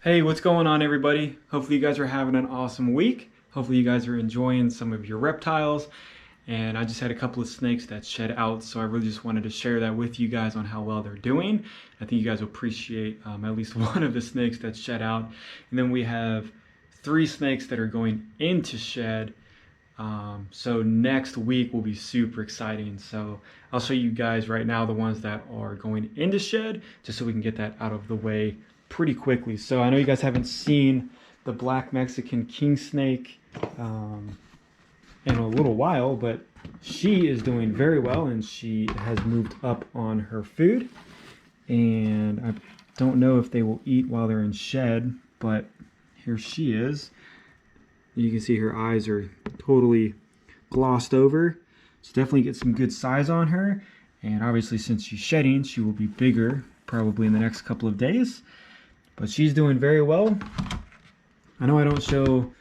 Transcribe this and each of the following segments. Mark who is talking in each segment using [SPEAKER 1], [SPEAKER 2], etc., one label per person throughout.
[SPEAKER 1] Hey, what's going on, everybody? Hopefully you guys are having an awesome week. Hopefully you guys are enjoying some of your reptiles. And I just had a couple of snakes that shed out, so I really just wanted to share that with you guys on how well they're doing. I think you guys will appreciate at least one of the snakes that shed out. And then we have 3 snakes that are going into shed. So next week will be super exciting. So I'll show you guys right now the ones that are going into shed, just so we can get that out of the way pretty quickly. So I know you guys haven't seen the black Mexican king snake in a little while, but she is doing very well and she has moved up on her food. And I don't know if they will eat while they're in shed, but here she is. You can see her eyes are totally glossed over. So definitely get some good size on her. And obviously since she's shedding, she will be bigger probably in the next couple of days. But she's doing very well. I know I don't show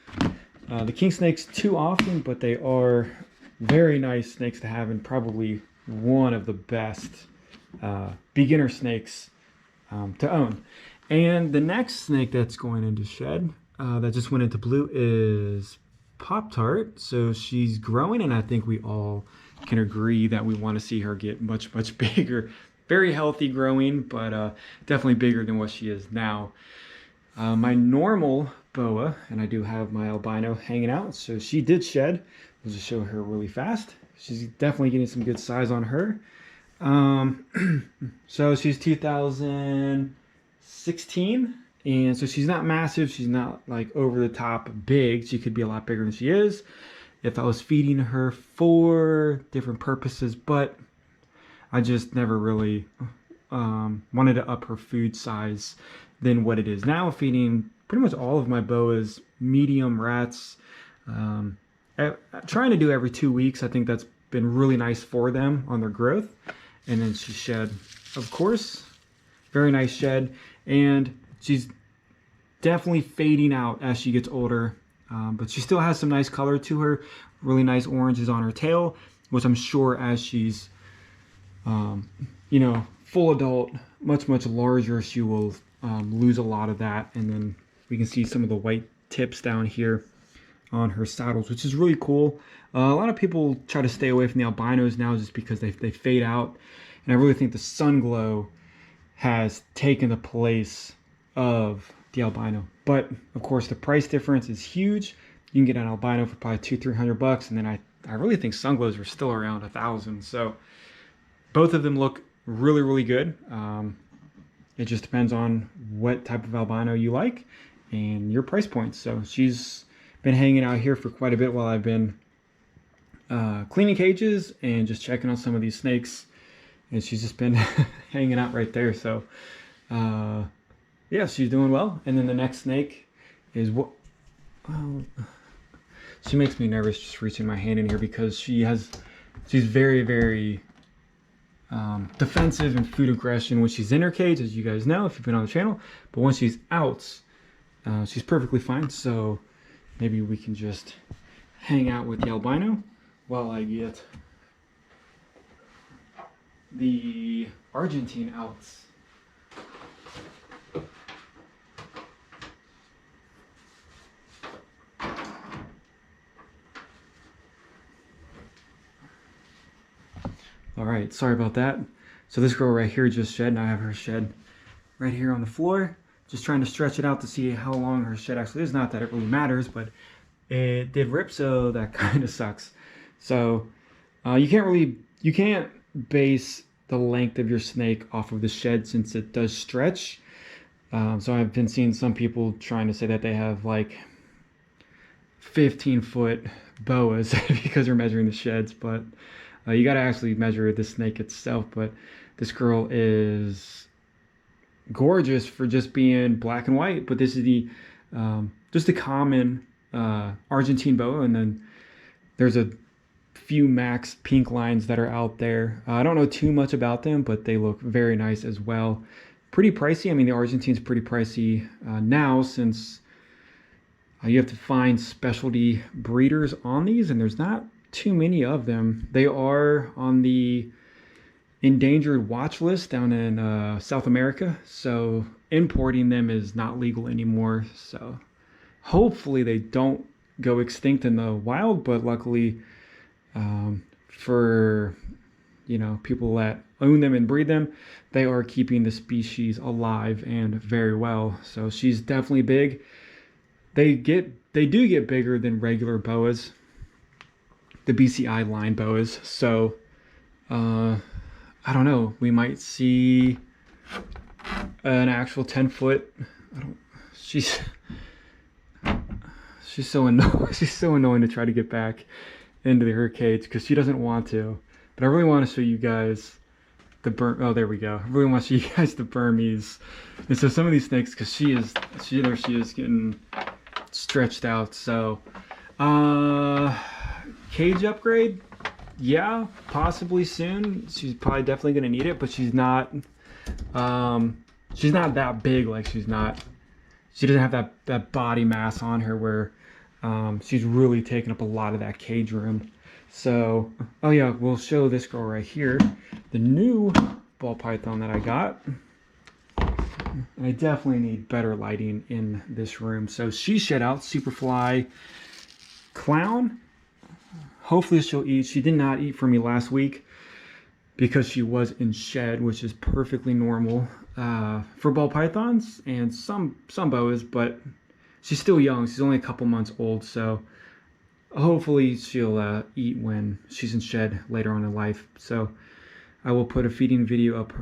[SPEAKER 1] the king snakes too often, but they are very nice snakes to have and probably one of the best beginner snakes to own. And the next snake that's going into shed that just went into blue is Pop-Tart. So she's growing, and I think we all can agree that we want to see her get much bigger. Very healthy growing, but definitely bigger than what she is now. My normal boa, and I do have my albino hanging out, so she did shed. We'll just show her really fast. She's definitely getting some good size on her. So she's 2016, and so she's not massive. She's not like over the top big. She could be a lot bigger than she is if I was feeding her for different purposes, but I just never really wanted to up her food size than what it is now, feeding pretty much all of my boas medium rats. Trying to do every 2 weeks. I think that's been really nice for them on their growth. And then she shed, of course. Very nice shed. And she's definitely fading out as she gets older. But she still has some nice color to her. Really nice oranges on her tail, which I'm sure as she's full adult, much larger, she will lose a lot of that. And then we can see some of the white tips down here on her saddles, which is really cool. A lot of people try to stay away from the albinos now just because they fade out. And I really think the sun glow has taken the place of the albino. But of course the price difference is huge. You can get an albino for probably $200-300, and then I really think sun glows are still around $1,000. So both of them look really good. It just depends on what type of albino you like and your price point. So she's been hanging out here for quite a bit while I've been cleaning cages and just checking on some of these snakes, and she's just been hanging out right there. So yeah, she's doing well. And then the next snake is what she makes me nervous just reaching my hand in here, because she's very defensive and food aggression when she's in her cage, as you guys know if you've been on the channel. But when she's out, she's perfectly fine. So maybe we can just hang out with the albino while I get the Argentine out. All right, sorry about that. So this girl right here just shed, and I have her shed right here on the floor. Just trying to stretch it out to see how long her shed actually is. Not that it really matters, but it did rip, so that kind of sucks. So you can't base the length of your snake off of the shed, since it does stretch. So I've been seeing some people trying to say that they have like 15-foot boas because they're measuring the sheds, but you got to actually measure the snake itself. But this girl is gorgeous for just being black and white. But this is the just a common Argentine boa, and then there's a few max pink lines that are out there. I don't know too much about them, but they look very nice as well. Pretty pricey. I mean, the Argentine's pretty pricey now, since you have to find specialty breeders on these, and there's not too many of them. They are on the endangered watch list down in South America. So importing them is not legal anymore. So hopefully they don't go extinct in the wild, but luckily for people that own them and breed them, they are keeping the species alive and very well. So she's definitely big. They do get bigger than regular boas, the BCI line boas. So I don't know, we might see an actual 10-foot. She's so annoying. She's so annoying to try to get back into her cage because she doesn't want to. But I really want to show you guys oh, there we go. I really want to show you guys the Burmese. And so some of these snakes, because she is getting stretched out. So cage upgrade, yeah, possibly soon. She's probably definitely gonna need it, but she's not that big. Like she doesn't have that body mass on her where she's really taking up a lot of that cage room. So, oh yeah, we'll show this girl right here, the new ball python that I got. And I definitely need better lighting in this room. So she shed out, Superfly Clown. Hopefully she'll eat. She did not eat for me last week because she was in shed, which is perfectly normal for ball pythons and some boas, but she's still young. She's only a couple months old, so hopefully she'll eat when she's in shed later on in life. So I will put a feeding video up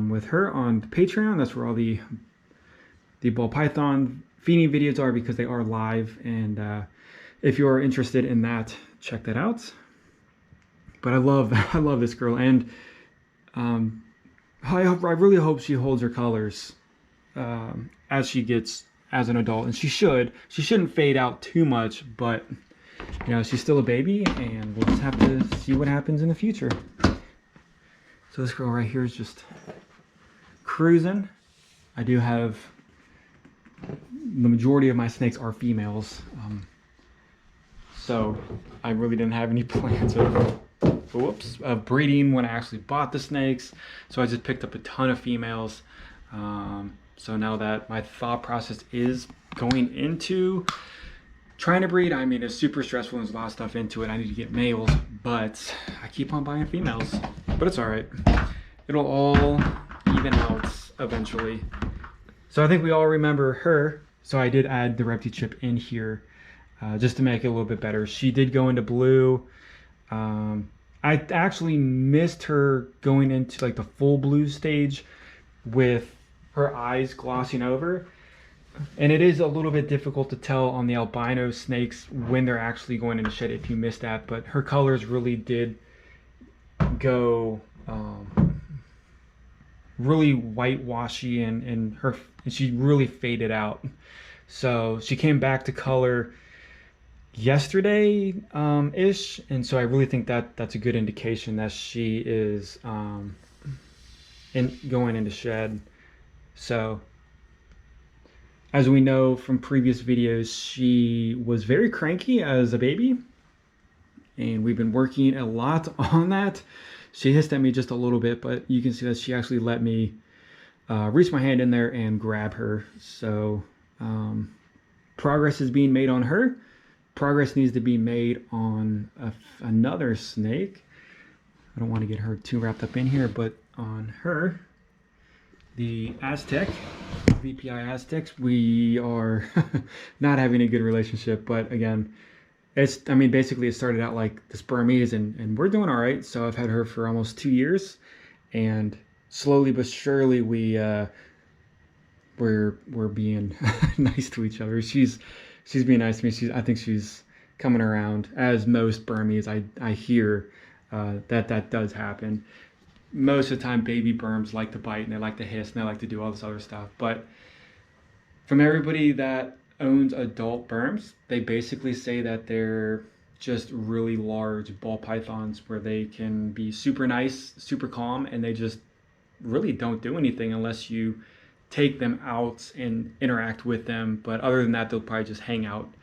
[SPEAKER 1] with her on the Patreon. That's where all the ball python feeding videos are, because they are live. And if you are interested in that, check that out. But I love this girl, and I really hope she holds her colors as she gets as an adult, and she shouldn't fade out too much, but she's still a baby, and we'll just have to see what happens in the future. So this girl right here is just cruising. I do have, the majority of my snakes are females, so I really didn't have any plans of breeding when I actually bought the snakes. So I just picked up a ton of females. So now that my thought process is going into trying to breed, I mean, it's super stressful and there's a lot of stuff into it. I need to get males, but I keep on buying females. But it's all right. It'll all even out eventually. So I think we all remember her. So I did add the Repti chip in here just to make it a little bit better. She did go into blue. I actually missed her going into like the full blue stage with her eyes glossing over, and it is a little bit difficult to tell on the albino snakes when they're actually going into shed if you miss that. But her colors really did go really whitewashy, and she really faded out. So she came back to color yesterday ish, and so I really think that that's a good indication that she is going into shed. So as we know from previous videos, she was very cranky as a baby, and we've been working a lot on that. She hissed at me just a little bit, but you can see that she actually let me reach my hand in there and grab her. So progress is being made on her. Progress needs to be made on another snake. I don't want to get her too wrapped up in here, but on her, the Aztec, VPI Aztecs, we are not having a good relationship. But again, basically it started out like this Burmese, and we're doing all right. So I've had her for almost 2 years, and slowly but surely we're being nice to each other. She's being nice to me. I think she's coming around, as most Burmese. I hear that does happen. Most of the time, baby Burms like to bite, and they like to hiss, and they like to do all this other stuff. But from everybody that owns adult Burms, they basically say that they're just really large ball pythons where they can be super nice, super calm, and they just really don't do anything unless you take them out and interact with them. But other than that, they'll probably just hang out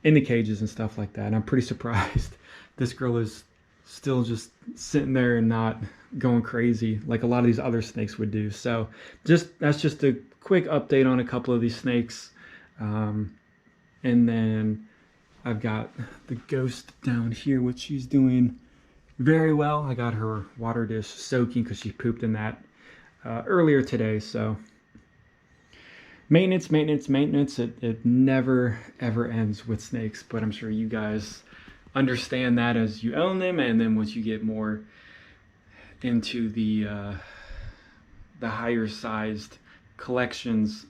[SPEAKER 1] in the cages and stuff like that. And I'm pretty surprised this girl is still just sitting there and not going crazy like a lot of these other snakes would do. So that's just a quick update on a couple of these snakes. And then I've got the ghost down here, which she's doing very well. I got her water dish soaking because she pooped in that earlier today. So maintenance. It never ever ends with snakes, but I'm sure you guys understand that as you own them, and then once you get more into the higher sized collections,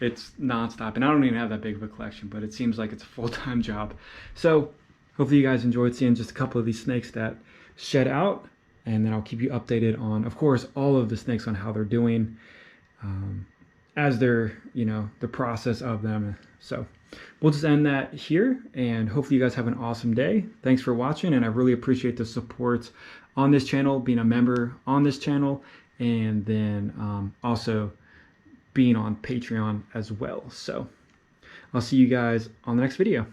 [SPEAKER 1] it's nonstop. And I don't even have that big of a collection, but it seems like it's a full-time job. So hopefully you guys enjoyed seeing just a couple of these snakes that shed out, and then I'll keep you updated on, of course, all of the snakes on how they're doing as they're, the process of them. So we'll just end that here, and hopefully you guys have an awesome day. Thanks for watching, and I really appreciate the support on this channel, being a member on this channel, and then also being on Patreon as well. So I'll see you guys on the next video.